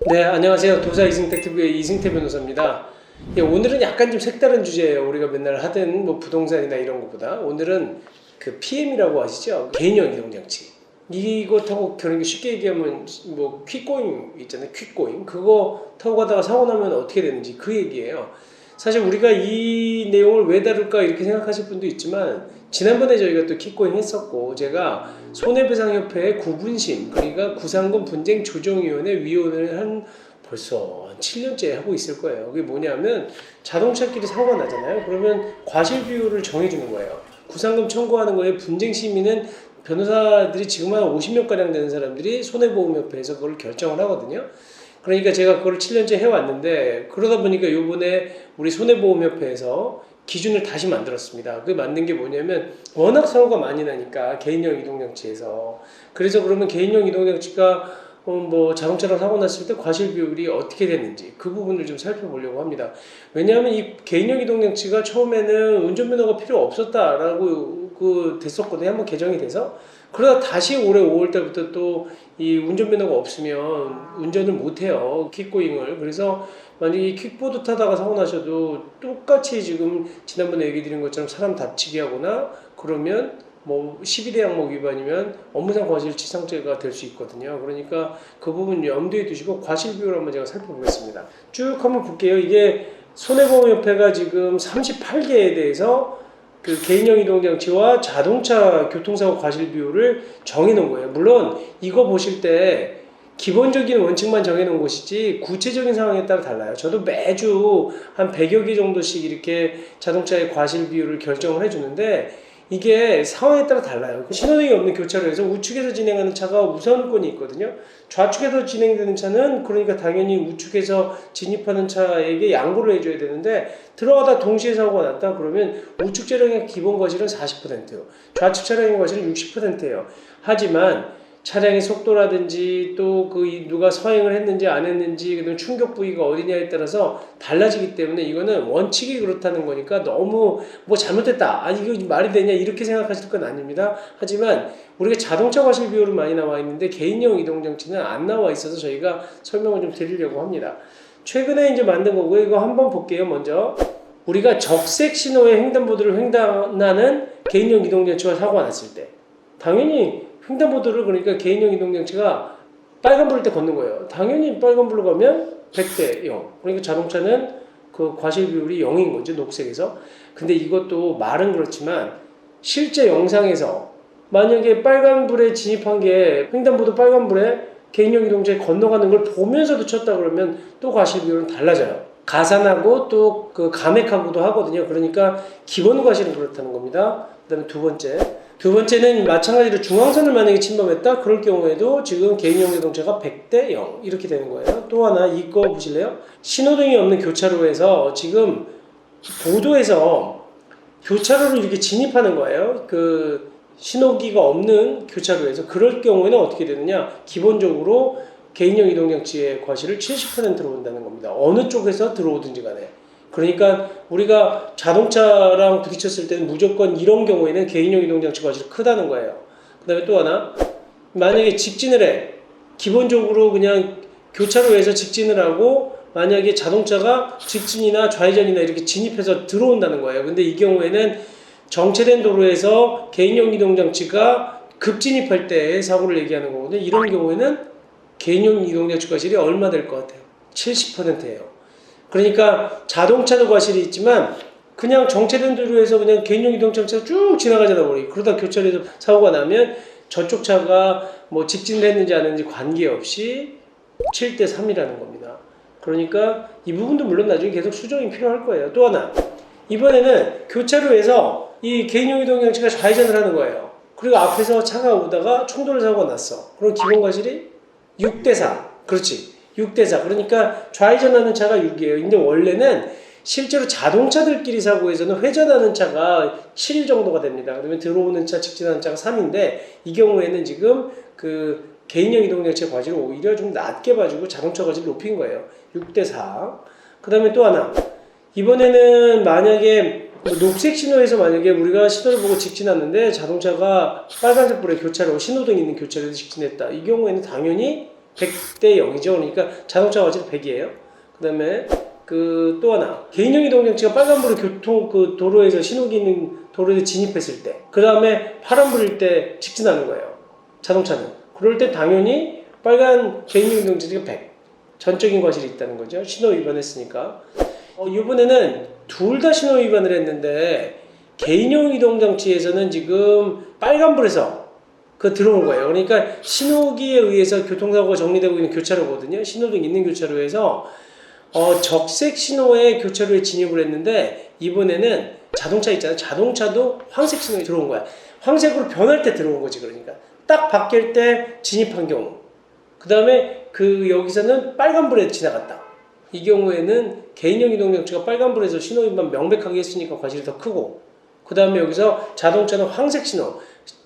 네, 안녕하세요. 도사 이승택TV의 이승태 변호사입니다. 예, 오늘은 약간 좀 색다른 주제예요. 우리가 맨날 하던 뭐 부동산이나 이런 것보다 오늘은 그 PM이라고 아시죠? 개인형 이동장치. 이거 타고 그런 쉽게 얘기하면 뭐 퀵고잉 있잖아요. 퀵고잉. 그거 타고 가다가 사고 나면 어떻게 되는지 그 얘기예요. 사실 우리가 이 내용을 왜 다룰까 이렇게 생각하실 분도 있지만 지난번에 저희가 또 킥고잉 했었고 제가 손해배상협회의 구분심 그러니까 구상금 분쟁 조정위원회 위원을 벌써 한 7년째 하고 있을 거예요. 그게 뭐냐면 자동차끼리 사고가 나잖아요. 그러면 과실 비율을 정해주는 거예요. 구상금 청구하는 거에 분쟁 심의는 변호사들이 지금 한 50명가량 되는 사람들이 손해보험협회에서 그걸 결정을 하거든요. 그러니까 제가 그걸 7년째 해왔는데 그러다 보니까 요번에 우리 손해보험협회에서 기준을 다시 만들었습니다. 그 만든 게 뭐냐면 워낙 사고가 많이 나니까 개인형 이동장치에서 그래서 그러면 개인형 이동장치가 뭐 자동차랑 사고 났을 때 과실 비율이 어떻게 되는지 그 부분을 좀 살펴보려고 합니다. 왜냐하면 이 개인형 이동장치가 처음에는 운전면허가 필요 없었다라고 됐었거든요. 한번 개정이 돼서 그러다 다시 올해 5월달부터 또 이 운전면허가 없으면 운전을 못해요. 킥고잉을. 그래서 만약에 이 킥보드 타다가 사고 나셔도 똑같이 지금 지난번에 얘기 드린 것처럼 사람 다치게 하거나 그러면 뭐 12대 항목 위반이면 업무상 과실치상죄가 될 수 있거든요. 그러니까 그 부분 염두에 두시고 과실 비율 한번 제가 살펴보겠습니다. 쭉 한번 볼게요. 이게 손해보험협회가 지금 38개에 대해서 그 개인형 이동장치와 자동차 교통사고 과실 비율을 정해놓은 거예요. 물론 이거 보실 때 기본적인 원칙만 정해놓은 것이지 구체적인 상황에 따라 달라요. 저도 매주 한 100여 개 정도씩 이렇게 자동차의 과실 비율을 결정을 해주는데 이게 상황에 따라 달라요. 신호등이 없는 교차로에서 우측에서 진행하는 차가 우선권이 있거든요. 좌측에서 진행되는 차는 그러니까 당연히 우측에서 진입하는 차에게 양보를 해줘야 되는데 들어가다 동시에 사고가 났다 그러면 우측 차량의 기본 과실은 40%예요. 좌측 차량의 과실은 60%예요. 하지만 차량의 속도라든지 또 그 누가 서행을 했는지 안 했는지 그다음 충격 부위가 어디냐에 따라서 달라지기 때문에 이거는 원칙이 그렇다는 거니까 너무 뭐 잘못됐다 이거 말이 되냐 이렇게 생각하실 건 아닙니다. 하지만 우리가 자동차 과실 비율은 많이 나와 있는데 개인형 이동장치는 안 나와 있어서 저희가 설명을 좀 드리려고 합니다. 최근에 이제 만든 거고요. 이거 한번 볼게요. 먼저 우리가 적색 신호의 횡단보도를 횡단하는 개인형 이동장치와 사고가 났을 때 당연히 횡단보도를 그러니까 개인형 이동장치가 빨간불일 때 걷는 거예요. 당연히 빨간불로 가면 100대 0. 그러니까 자동차는 그 과실 비율이 0인 거죠. 녹색에서. 근데 이것도 말은 그렇지만 실제 영상에서 만약에 빨간불에 진입한 게 횡단보도 빨간불에 개인형 이동장치 건너가는 걸 보면서도 쳤다 그러면 또 과실 비율은 달라져요. 가산하고 또 그 감액하고도 하거든요. 그러니까 기본 과실은 그렇다는 겁니다. 그 다음에 두 번째는 마찬가지로 중앙선을 만약에 침범했다? 그럴 경우에도 지금 개인용 자동차가 100대 0 이렇게 되는 거예요. 또 하나 이거 보실래요? 신호등이 없는 교차로에서 지금 보도에서 교차로를 이렇게 진입하는 거예요. 그 신호기가 없는 교차로에서 그럴 경우에는 어떻게 되느냐? 기본적으로 개인용 이동장치의 과실을 70%로 본다는 겁니다. 어느 쪽에서 들어오든지 간에. 그러니까 우리가 자동차랑 부딪혔을 때는 무조건 이런 경우에는 개인용 이동장치 과실이 크다는 거예요. 그 다음에 또 하나 만약에 직진을 해 기본적으로 그냥 교차로에서 직진을 하고 만약에 자동차가 직진이나 좌회전이나 이렇게 진입해서 들어온다는 거예요. 근데 이 경우에는 정체된 도로에서 개인용 이동장치가 급진입할 때 사고를 얘기하는 거거든요. 이런 경우에는 개인용 이동장치 과실이 얼마 될 것 같아요? 70%예요. 그러니까 자동차도 과실이 있지만 그냥 정체된 도로에서 그냥 개인용 이동장치가 쭉 지나가잖아 버리. 그러다 교차로에서 사고가 나면 저쪽 차가 뭐 직진했는지 안 했는지 관계없이 7대 3이라는 겁니다. 그러니까 이 부분도 물론 나중에 계속 수정이 필요할 거예요. 또 하나 이번에는 교차로에서 이 개인용 이동장치가 좌회전을 하는 거예요. 그리고 앞에서 차가 오다가 충돌 사고가 났어. 그럼 기본 과실이 6대 4. 그렇지. 6대 4. 그러니까 좌회전하는 차가 6이에요. 근데 원래는 실제로 자동차들끼리 사고에서는 회전하는 차가 7 정도가 됩니다. 그러면 들어오는 차, 직진하는 차가 3인데 이 경우에는 지금 그 개인형 이동장치 과실을 오히려 좀 낮게 봐주고 자동차 과실을 높인 거예요. 6대 4. 그 다음에 또 하나. 이번에는 만약에 녹색 신호에서 만약에 우리가 신호를 보고 직진하는데 자동차가 빨간색 불에 교차로 신호등 있는 교차로에서 직진했다. 이 경우에는 당연히 100대 0이죠. 그러니까 자동차 과실이 100이에요. 그 다음에 또 하나 개인용 이동장치가 빨간불에 도로에서 신호기 있는 도로에 진입했을 때, 그 다음에 파란불일 때 직진하는 거예요. 자동차는. 그럴 때 당연히 빨간 개인용 이동장치가 100. 전적인 과실이 있다는 거죠. 신호 위반했으니까. 이번에는 둘 다 신호 위반을 했는데 개인용 이동장치에서는 지금 빨간불에서 들어온 거예요. 그러니까 신호기에 의해서 교통사고가 정리되고 있는 교차로거든요. 신호등 있는 교차로에서 적색 신호의 교차로에 진입을 했는데 이번에는 자동차 있잖아요. 자동차도 황색 신호에 들어온 거야. 황색으로 변할 때 들어온 거지. 그러니까 딱 바뀔 때 진입한 경우. 그 다음에 여기서는 빨간불에 지나갔다. 이 경우에는 개인용 이동장치가 빨간불에서 신호 위반 명백하게 했으니까 과실이 더 크고, 그 다음에 여기서 자동차는 황색 신호,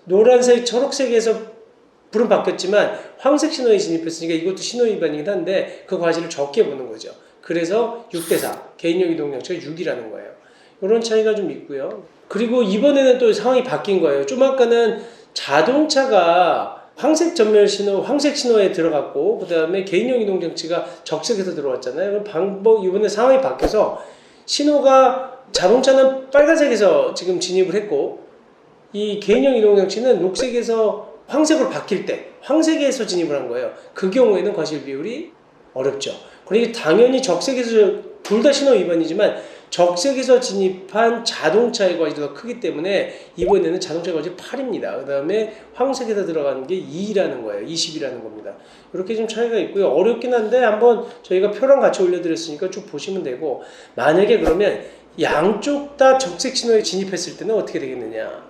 노란색, 초록색에서 불은 바뀌었지만 황색 신호에 진입했으니까 이것도 신호 위반이긴 한데 그 과실을 적게 보는 거죠. 그래서 6대4, 개인용 이동장치가 6이라는 거예요. 이런 차이가 좀 있고요. 그리고 이번에는 또 상황이 바뀐 거예요. 좀 아까는 자동차가 황색 전면 신호, 황색 신호에 들어갔고, 그 다음에 개인용 이동장치가 적색에서 들어왔잖아요. 이번에 상황이 바뀌어서 신호가 자동차는 빨간색에서 지금 진입을 했고, 이 개인용 이동장치는 녹색에서 황색으로 바뀔 때 황색에서 진입을 한 거예요. 그 경우에는 과실 비율이 어렵죠. 그러니까 당연히 적색에서 둘 다 신호 위반이지만 적색에서 진입한 자동차의 과실이 더 크기 때문에 이번에는 자동차 과실 8입니다. 그 다음에 황색에서 들어가는 게 2라는 거예요. 20이라는 겁니다. 이렇게 좀 차이가 있고요. 어렵긴 한데 한번 저희가 표랑 같이 올려드렸으니까 쭉 보시면 되고, 만약에 그러면 양쪽 다 적색 신호에 진입했을 때는 어떻게 되겠느냐.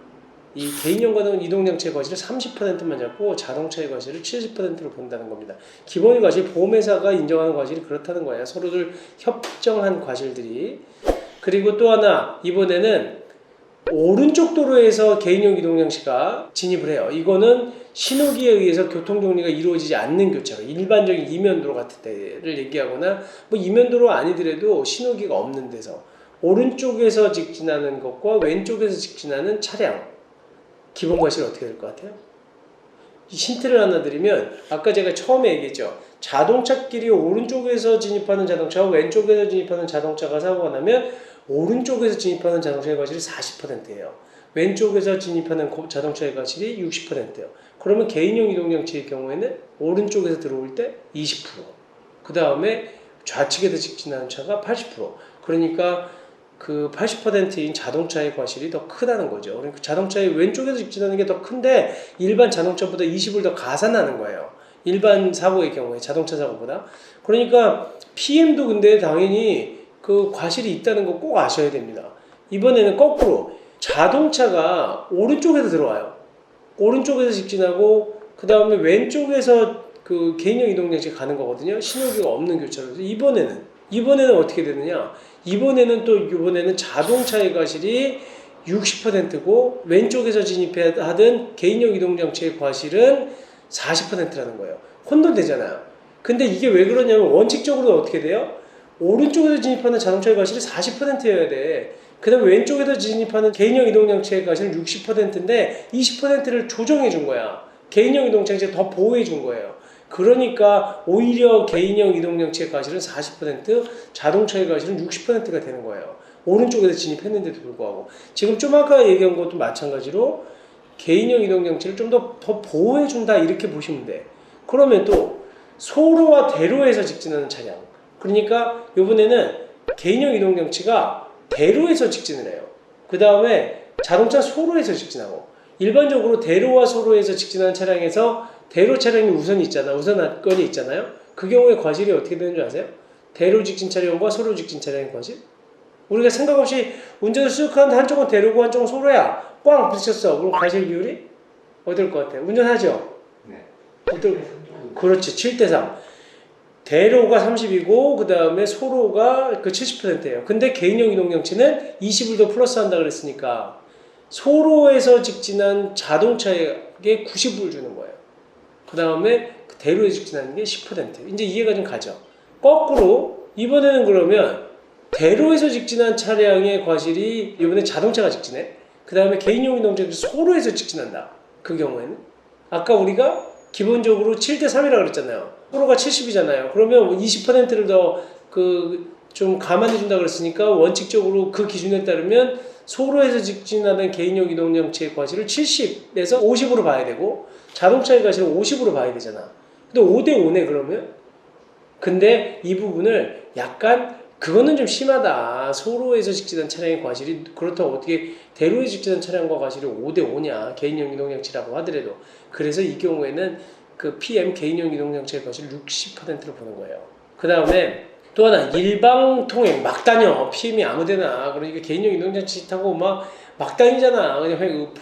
이 개인용 이동장치의 과실을 30%만 잡고 자동차의 과실을 70%로 본다는 겁니다. 기본의 과실, 보험회사가 인정하는 과실이 그렇다는 거예요. 서로들 협정한 과실들이. 그리고 또 하나, 이번에는 오른쪽 도로에서 개인용 이동장치가 진입을 해요. 이거는 신호기에 의해서 교통정리가 이루어지지 않는 교차로, 일반적인 이면도로 같은 데를 얘기하거나, 뭐 이면도로 아니더라도 신호기가 없는 데서 오른쪽에서 직진하는 것과 왼쪽에서 직진하는 차량, 기본 과실 어떻게 될 것 같아요? 힌트를 하나 드리면, 아까 제가 처음에 얘기했죠. 자동차끼리 오른쪽에서 진입하는 자동차와 왼쪽에서 진입하는 자동차가 사고가 나면 오른쪽에서 진입하는 자동차의 과실이 40%예요. 왼쪽에서 진입하는 자동차의 과실이 60%예요. 그러면 개인용 이동장치의 경우에는 오른쪽에서 들어올 때 20%, 그 다음에 좌측에서 직진하는 차가 80%. 그러니까 80%인 자동차의 과실이 더 크다는 거죠. 그러니까 자동차의 왼쪽에서 직진하는 게 더 큰데 일반 자동차보다 20을 더 가산하는 거예요. 일반 사고의 경우에, 자동차 사고보다. 그러니까 PM도 근데 당연히 과실이 있다는 거 꼭 아셔야 됩니다. 이번에는 거꾸로 자동차가 오른쪽에서 들어와요. 오른쪽에서 직진하고 그 다음에 왼쪽에서 개인용 이동장치가 가는 거거든요. 신호기가 없는 교차로에서. 이번에는 어떻게 되느냐? 이번에는 자동차의 과실이 60%고 왼쪽에서 진입하던 개인용 이동장치의 과실은 40%라는 거예요. 혼돈되잖아요. 근데 이게 왜 그러냐면 원칙적으로 어떻게 돼요? 오른쪽에서 진입하는 자동차의 과실이 40%여야 돼. 그 다음에 왼쪽에서 진입하는 개인용 이동장치의 과실은 60%인데 20%를 조정해 준 거야. 개인용 이동장치를 더 보호해 준 거예요. 그러니까 오히려 개인용 이동장치의 과실은 40%, 자동차의 과실은 60%가 되는 거예요. 오른쪽에서 진입했는데도 불구하고. 지금 좀 아까 얘기한 것도 마찬가지로 개인용 이동장치를 좀 더 보호해준다 이렇게 보시면 돼. 그러면 또 소로와 대로에서 직진하는 차량. 그러니까 이번에는 개인용 이동장치가 대로에서 직진을 해요. 그 다음에 자동차 소로에서 직진하고, 일반적으로 대로와 소로에서 직진하는 차량에서 대로 차량이 우선권이 있잖아요. 그 경우에 과실이 어떻게 되는 줄 아세요? 대로 직진 차량과 소로 직진 차량의 과실? 우리가 생각 없이 운전을 쓱 하는데 한쪽은 대로고 한쪽은 소로야. 꽝 부딪혔어. 그럼 과실 비율이 어떨 것 같아요? 운전하죠? 네. 그렇지. 7대3. 대로가 30이고 그 다음에 소로가 70%예요. 근데 개인용 이동장치는 20을 더 플러스 한다 그랬으니까 소로에서 직진한 자동차에게 90을 주는 거예요. 그 다음에 대로에 직진하는 게 10%. 이제 이해가 좀 가죠. 거꾸로 이번에는 그러면 대로에서 직진한 차량의 과실이 이번에 자동차가 직진해. 그 다음에 개인용 이동자들이 소로에서 직진한다. 그 경우에는 아까 우리가 기본적으로 7대3이라고 그랬잖아요. 소로가 70이잖아요. 그러면 20%를 더 좀 감안해 준다 그랬으니까 원칙적으로 그 기준에 따르면 소로에서 직진하는 개인용 이동장치의 과실을 70에서 50으로 봐야 되고 자동차의 과실을 50으로 봐야 되잖아. 근데 5대5네 그러면. 근데 이 부분을 약간 그거는 좀 심하다. 소로에서 직진한 차량의 과실이 그렇다고 어떻게 대로에서 직진한 차량과 과실이 5대5냐. 개인용 이동장치라고 하더라도. 그래서 이 경우에는 그 PM 개인용 이동장치의 과실을 60%로 보는 거예요. 그 다음에 또 하나 일방 통행 막 다녀. PM이 아무데나. 그러니까 개인용 이동장치 타고 막 다니잖아. 그냥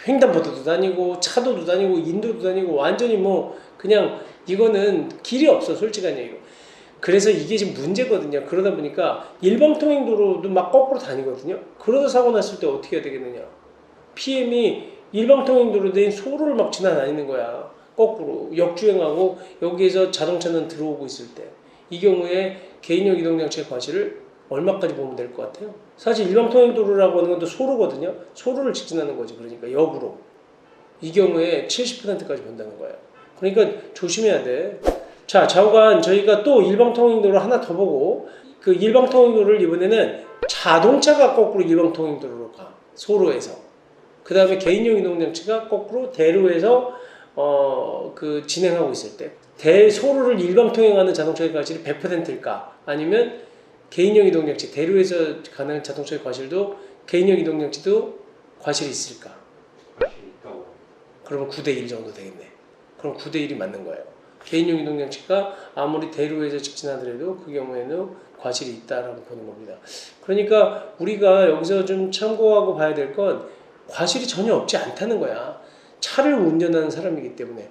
횡단보도도 다니고 차도도 다니고 인도도 다니고 완전히 뭐 그냥 이거는 길이 없어 솔직한 얘기로. 그래서 이게 지금 문제거든요. 그러다 보니까 일방통행도로도 막 거꾸로 다니거든요. 그러다 사고 났을 때 어떻게 해야 되겠느냐. PM이 일방통행도로 된 소로를 막 지나다니는 거야. 거꾸로 역주행하고 여기에서 자동차는 들어오고 있을 때 이 경우에 개인용 이동장치의 과실을 얼마까지 보면 될 것 같아요? 사실 일방통행도로라고 하는 건 또 소로거든요. 소로를 직진하는 거지. 그러니까 역으로. 이 경우에 70%까지 본다는 거예요. 그러니까 조심해야 돼. 자, 좌우간 저희가 또 일방통행도로 하나 더 보고 그 일방통행도로를 이번에는 자동차가 거꾸로 일방통행도로로 가. 소로에서. 그 다음에 개인용 이동장치가 거꾸로 대로에서 진행하고 있을 때 대소로를 일방통행하는 자동차의 과실이 100%일까? 아니면 개인용 이동장치, 대로에서 가는 자동차의 과실도 개인용 이동장치도 과실이 있을까? 과실이 있다고. 그러면 9대1 정도 되겠네. 그럼 9대1이 맞는 거예요. 개인용 이동장치가 아무리 대로에서 직진하더라도 그 경우에는 과실이 있다라고 보는 겁니다. 그러니까 우리가 여기서 좀 참고하고 봐야 될 건 과실이 전혀 없지 않다는 거야. 차를 운전하는 사람이기 때문에.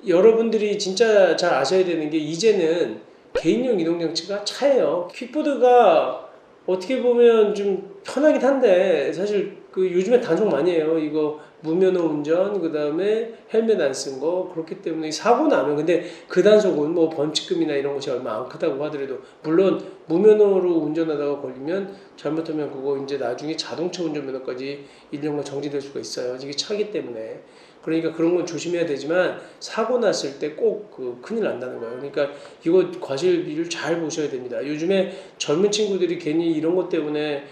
여러분들이 진짜 잘 아셔야 되는 게 이제는 개인용 이동장치가 차예요. 퀵보드가 어떻게 보면 좀 편하긴 한데 사실 요즘에 단속 많이 해요. 이거 무면허 운전, 그 다음에 헬멧 안 쓴 거. 그렇기 때문에 사고 나면 근데 그 단속은 뭐 범칙금이나 이런 것이 얼마 안 크다고 하더라도 물론 무면허로 운전하다가 걸리면 잘못하면 그거 이제 나중에 자동차 운전면허까지 1년간 정지될 수가 있어요. 이게 차기 때문에. 그러니까 그런 건 조심해야 되지만 사고 났을 때 꼭 큰일 난다는 거예요. 그러니까 이거 과실비를 잘 보셔야 됩니다. 요즘에 젊은 친구들이 괜히 이런 것 때문에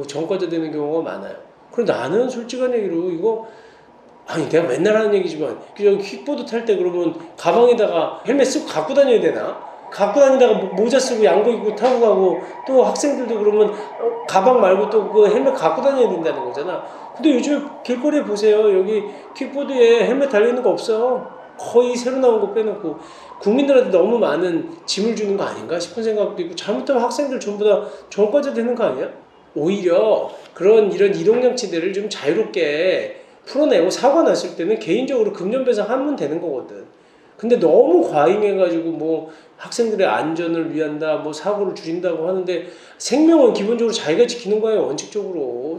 전과자 되는 경우가 많아요. 그런데 나는 솔직한 얘기로 이거 아니 내가 맨날 하는 얘기지만 그냥 킥보드 탈 때 그러면 가방에다가 헬멧 쓰고 갖고 다녀야 되나? 갖고 다니다가 모자 쓰고 양복 입고 타고 가고 또 학생들도 그러면 가방 말고 또 그 헬멧 갖고 다녀야 된다는 거잖아. 근데 요즘 길거리에 보세요. 여기 킥보드에 헬멧 달려있는 거 없어. 거의 새로 나온 거 빼놓고 국민들한테 너무 많은 짐을 주는 거 아닌가 싶은 생각도 있고 잘못하면 학생들 전부 다 전과자 되는 거 아니야? 오히려 이런 이동장치들을 좀 자유롭게 풀어내고 사고 났을 때는 개인적으로 금전배상하면 되는 거거든. 근데 너무 과잉해가지고 뭐 학생들의 안전을 위한다, 뭐 사고를 줄인다고 하는데 생명은 기본적으로 자기가 지키는 거예요, 원칙적으로.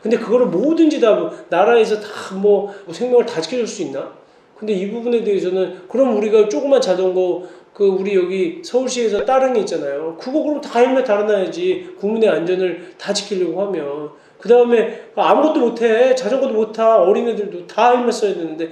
근데 그거를 뭐든지 다 나라에서 다 뭐 생명을 다 지켜줄 수 있나? 근데 이 부분에 대해서는 그럼 우리가 조그만 자전거 우리 여기 서울시에서 따릉이 있잖아요. 그거 그럼 다 헬멧 달아놔야지. 국민의 안전을 다 지키려고 하면. 그 다음에 아무것도 못해. 자전거도 못 타. 어린애들도 다 헬멧 써야 되는데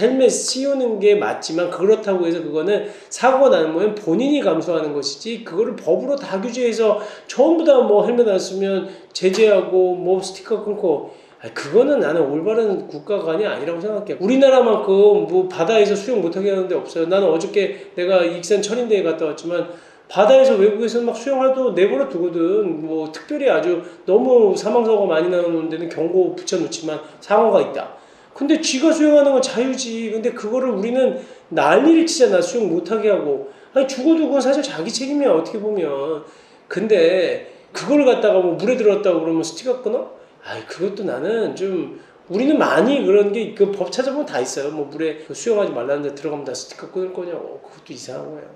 헬멧 씌우는 게 맞지만 그렇다고 해서 그거는 사고가 나면 본인이 감수하는 것이지 그거를 법으로 다 규제해서 전부 다 뭐 헬멧 안 쓰면 제재하고 뭐 스티커 끊고 그거는 나는 올바른 국가관이 아니라고 생각해. 우리나라만큼 뭐 바다에서 수영 못하게 하는 데 없어요. 나는 어저께 내가 익산 철인대에 갔다 왔지만 바다에서 외국에서는 막 수영하도 내버려 두거든. 뭐 특별히 아주 너무 사망사고가 많이 나오는 데는 경고 붙여놓지만 사고가 있다. 근데 쥐가 수영하는 건 자유지. 근데 그거를 우리는 난리를 치잖아. 수영 못하게 하고. 아니 죽어도 그건 사실 자기 책임이야 어떻게 보면. 근데 그걸 갖다가 뭐 물에 들어갔다고 그러면 스티커 끊어? 그것도 나는 좀 우리는 많이 그런 게 그 법 찾아보면 다 있어요. 뭐 물에 수영하지 말라는데 들어가면 다 스티커 끊을 거냐고. 그것도 이상한 거예요.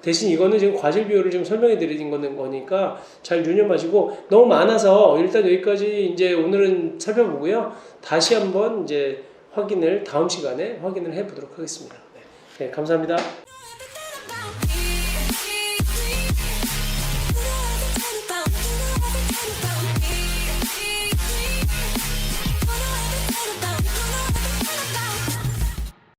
대신 이거는 지금 과실 비율을 지금 설명해 드린 거니까 잘 유념하시고 너무 많아서 일단 여기까지 이제 오늘은 살펴보고요. 다시 한번 이제 다음 시간에 확인을 해 보도록 하겠습니다. 네, 감사합니다.